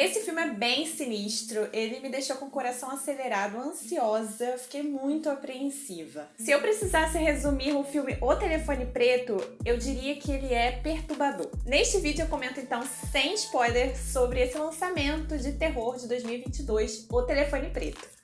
Esse filme é bem sinistro, ele me deixou com o coração acelerado, ansiosa, fiquei muito apreensiva. Se eu precisasse resumir o filme O Telefone Preto, eu diria que ele é perturbador. Neste vídeo eu comento então, sem spoiler, sobre esse lançamento de terror de 2022, O Telefone Preto.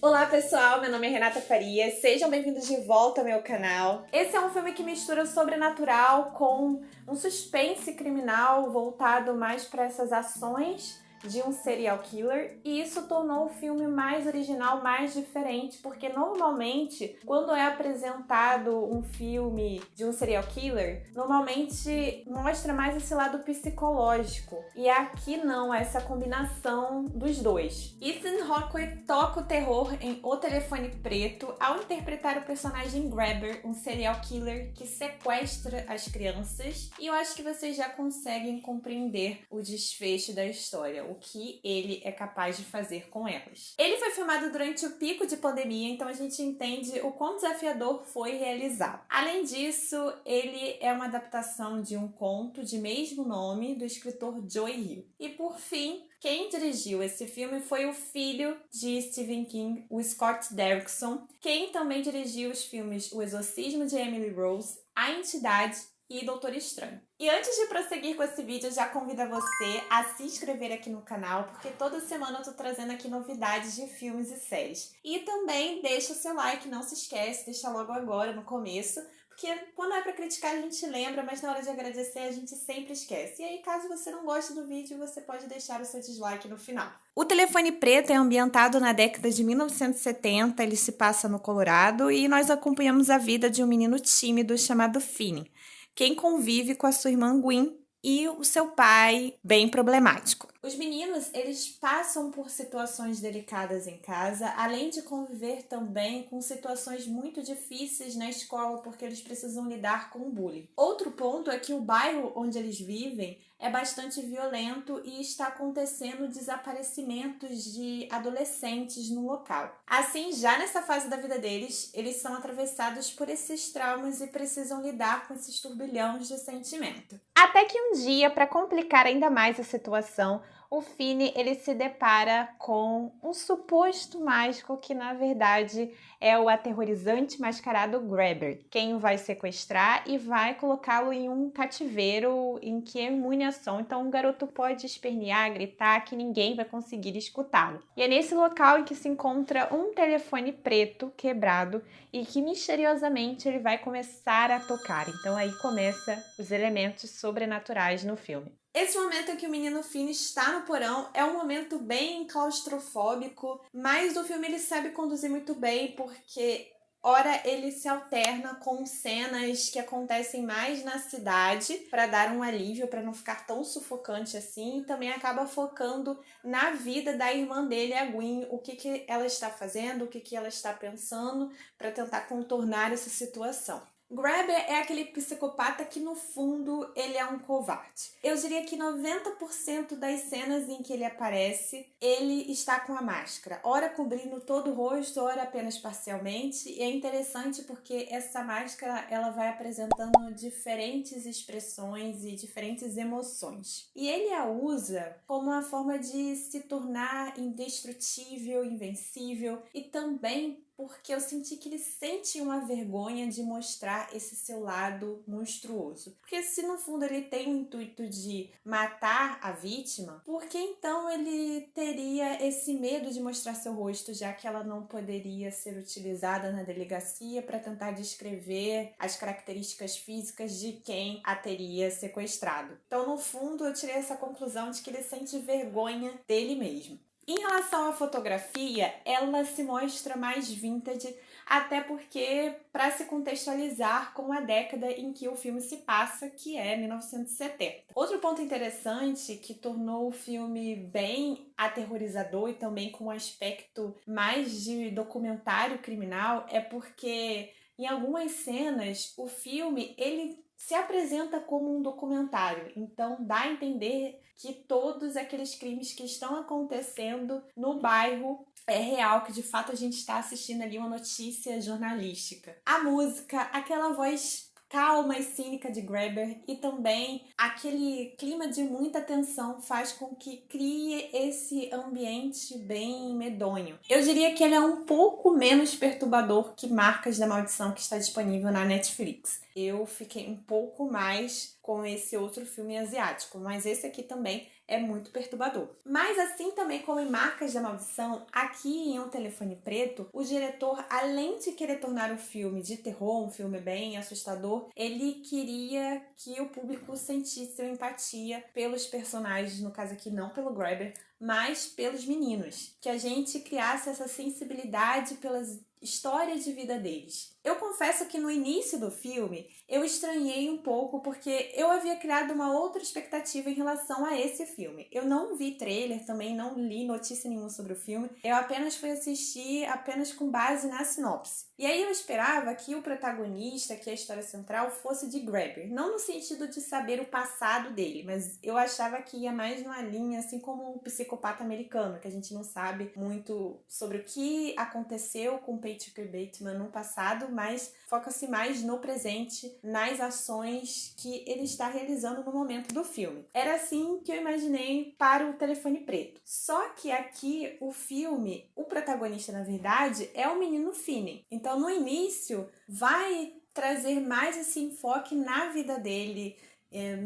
Olá pessoal, meu nome é Renata Farias, sejam bem-vindos de volta ao meu canal. Esse é um filme que mistura o sobrenatural com um suspense criminal voltado mais para essas ações de um serial killer, e isso tornou o filme mais original, mais diferente, porque normalmente quando é apresentado um filme de um serial killer, normalmente mostra mais esse lado psicológico, e aqui não, essa combinação dos dois. Ethan Hawke toca o terror em O Telefone Preto ao interpretar o personagem Grabber, um serial killer que sequestra as crianças, e eu acho que vocês já conseguem compreender o desfecho da história, o que ele é capaz de fazer com elas. Ele foi filmado durante o pico de pandemia, então a gente entende o quão desafiador foi realizar. Além disso, ele é uma adaptação de um conto de mesmo nome do escritor Joe Hill. E por fim, quem dirigiu esse filme foi o filho de Stephen King, o Scott Derrickson, quem também dirigiu os filmes O Exorcismo de Emily Rose, A Entidade e Doutor Estranho. E antes de prosseguir com esse vídeo, eu já convido você a se inscrever aqui no canal, porque toda semana eu tô trazendo aqui novidades de filmes e séries. E também deixa o seu like, não se esquece, deixa logo agora no começo, porque quando é pra criticar a gente lembra, mas na hora de agradecer a gente sempre esquece. E aí, caso você não goste do vídeo, você pode deixar o seu dislike no final. O Telefone Preto é ambientado na década de 1970, ele se passa no Colorado e nós acompanhamos a vida de um menino tímido chamado Finney, quem convive com a sua irmã Gwen e o seu pai bem problemático. Os meninos, eles passam por situações delicadas em casa, além de conviver também com situações muito difíceis na escola, porque eles precisam lidar com o bullying. Outro ponto é que o bairro onde eles vivem é bastante violento e está acontecendo desaparecimentos de adolescentes no local. Assim, já nessa fase da vida deles, eles são atravessados por esses traumas e precisam lidar com esses turbilhões de sentimento. Até que um dia, para complicar ainda mais a situação, o Finney ele se depara com um suposto mágico que na verdade é o aterrorizante mascarado Grabber, quem o vai sequestrar e vai colocá-lo em um cativeiro em que é imune a som, então o garoto pode espernear, gritar, que ninguém vai conseguir escutá-lo. E é nesse local em que se encontra um telefone preto quebrado e que misteriosamente ele vai começar a tocar, então aí começa os elementos sobrenaturais no filme. Esse momento em que o menino Finney está no porão é um momento bem claustrofóbico, mas o filme ele sabe conduzir muito bem, porque ora ele se alterna com cenas que acontecem mais na cidade para dar um alívio, para não ficar tão sufocante assim, e também acaba focando na vida da irmã dele, a Gwen, o que ela está fazendo, o que ela está pensando para tentar contornar essa situação. Grabber é aquele psicopata que, no fundo, ele é um covarde. Eu diria que 90% das cenas em que ele aparece, ele está com a máscara. Ora cobrindo todo o rosto, ora apenas parcialmente. E é interessante porque essa máscara, ela vai apresentando diferentes expressões e diferentes emoções. E ele a usa como uma forma de se tornar indestrutível, invencível e também porque eu senti que ele sente uma vergonha de mostrar esse seu lado monstruoso. Porque se no fundo ele tem o intuito de matar a vítima, por que então ele teria esse medo de mostrar seu rosto, já que ela não poderia ser utilizada na delegacia para tentar descrever as características físicas de quem a teria sequestrado? Então, no fundo, eu tirei essa conclusão de que ele sente vergonha dele mesmo. Em relação à fotografia, ela se mostra mais vintage, até porque para se contextualizar com a década em que o filme se passa, que é 1970. Outro ponto interessante que tornou o filme bem aterrorizador e também com um aspecto mais de documentário criminal é porque em algumas cenas o filme ele se apresenta como um documentário, então dá a entender que todos aqueles crimes que estão acontecendo no bairro é real, que de fato a gente está assistindo ali uma notícia jornalística. A música, aquela voz calma e cínica de Grabber e também aquele clima de muita tensão faz com que crie esse ambiente bem medonho. Eu diria que ele é um pouco menos perturbador que Marcas da Maldição, que está disponível na Netflix. Eu fiquei um pouco mais com esse outro filme asiático, mas esse aqui também é muito perturbador. Mas assim também como em Marcas da Maldição, aqui em Um Telefone Preto, o diretor, além de querer tornar o filme de terror, um filme bem assustador, ele queria que o público sentisse empatia pelos personagens, no caso aqui não pelo Grabber, mas pelos meninos. Que a gente criasse essa sensibilidade pelas histórias de vida deles. Eu confesso que no início do filme eu estranhei um pouco porque eu havia criado uma outra expectativa em relação a esse filme. Eu não vi trailer, também não li notícia nenhuma sobre o filme. Eu apenas fui assistir apenas com base na sinopse. E aí eu esperava que o protagonista, que é a história central, fosse de Grabber. Não no sentido de saber o passado dele, mas eu achava que ia mais numa linha, assim como um psicopata americano, que a gente não sabe muito sobre o que aconteceu com Patrick Bateman no passado, mas foca-se mais no presente, nas ações que ele está realizando no momento do filme. Era assim que eu imaginei para O Telefone Preto. Só que aqui, o filme, o protagonista, na verdade, é o menino Finney. Então, no início, vai trazer mais esse enfoque na vida dele,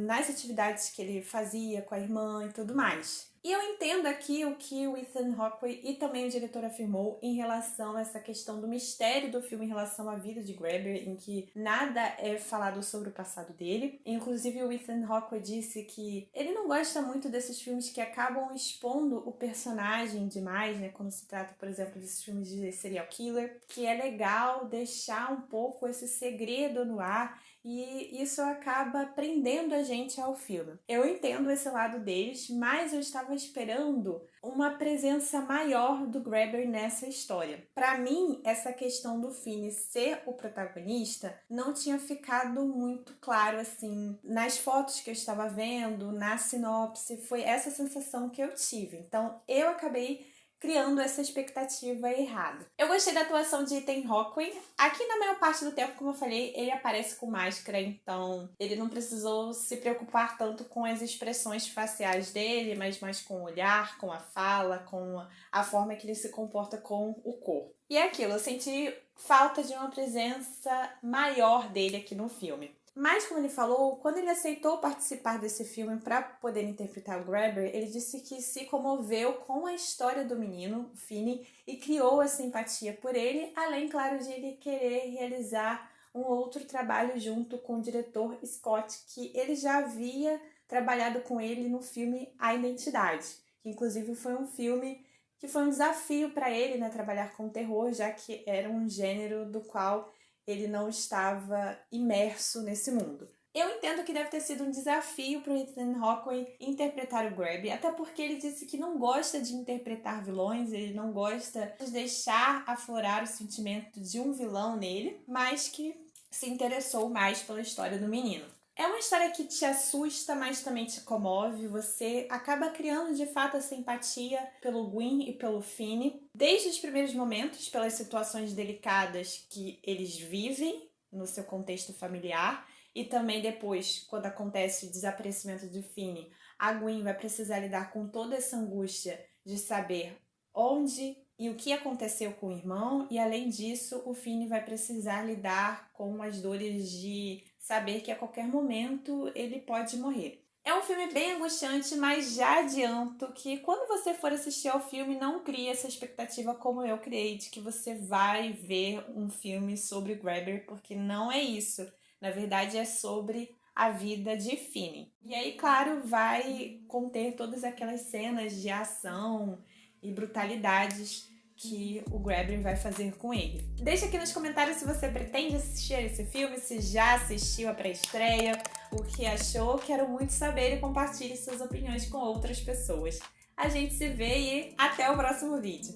nas atividades que ele fazia com a irmã e tudo mais. E eu entendo aqui o que o Ethan Hawke e também o diretor afirmou em relação a essa questão do mistério do filme em relação à vida de Grabber, em que nada é falado sobre o passado dele. Inclusive, o Ethan Hawke disse que ele não gosta muito desses filmes que acabam expondo o personagem demais, né? Quando se trata, por exemplo, desses filmes de serial killer, que é legal deixar um pouco esse segredo no ar e isso acaba prendendo a gente ao filme. Eu entendo esse lado deles, mas eu estava esperando uma presença maior do Grabber nessa história. Para mim, essa questão do Finney ser o protagonista não tinha ficado muito claro assim nas fotos que eu estava vendo, na sinopse, foi essa sensação que eu tive. Então, eu acabei criando essa expectativa errada. Eu gostei da atuação de Ethan Hawke. Aqui, na maior parte do tempo, como eu falei, ele aparece com máscara, então ele não precisou se preocupar tanto com as expressões faciais dele, mas mais com o olhar, com a fala, com a forma que ele se comporta com o corpo. E é aquilo, eu senti falta de uma presença maior dele aqui no filme. Mas, como ele falou, quando ele aceitou participar desse filme para poder interpretar o Grabber, ele disse que se comoveu com a história do menino, o Finney, e criou essa empatia por ele, além, claro, de ele querer realizar um outro trabalho junto com o diretor Scott, que ele já havia trabalhado com ele no filme A Identidade, que inclusive foi um filme que foi um desafio para ele, né, trabalhar com terror, já que era um gênero do qual ele não estava imerso nesse mundo. Eu entendo que deve ter sido um desafio para o Ethan Hawke interpretar o Grabber, até porque ele disse que não gosta de interpretar vilões, ele não gosta de deixar aflorar o sentimento de um vilão nele, mas que se interessou mais pela história do menino. É uma história que te assusta, mas também te comove. Você acaba criando, de fato, essa empatia pelo Gwyn e pelo Finney. Desde os primeiros momentos, pelas situações delicadas que eles vivem no seu contexto familiar. E também depois, quando acontece o desaparecimento do Finney, a Gwyn vai precisar lidar com toda essa angústia de saber onde e o que aconteceu com o irmão. E, além disso, o Finney vai precisar lidar com as dores de saber que a qualquer momento ele pode morrer. É um filme bem angustiante, mas já adianto que quando você for assistir ao filme, não crie essa expectativa como eu criei, de que você vai ver um filme sobre Grabber, porque não é isso. Na verdade, é sobre a vida de Finney. E aí, claro, vai conter todas aquelas cenas de ação e brutalidades que o Grabber vai fazer com ele. Deixa aqui nos comentários se você pretende assistir esse filme, se já assistiu a pré-estreia, o que achou. Quero muito saber e compartilhe suas opiniões com outras pessoas. A gente se vê e até o próximo vídeo.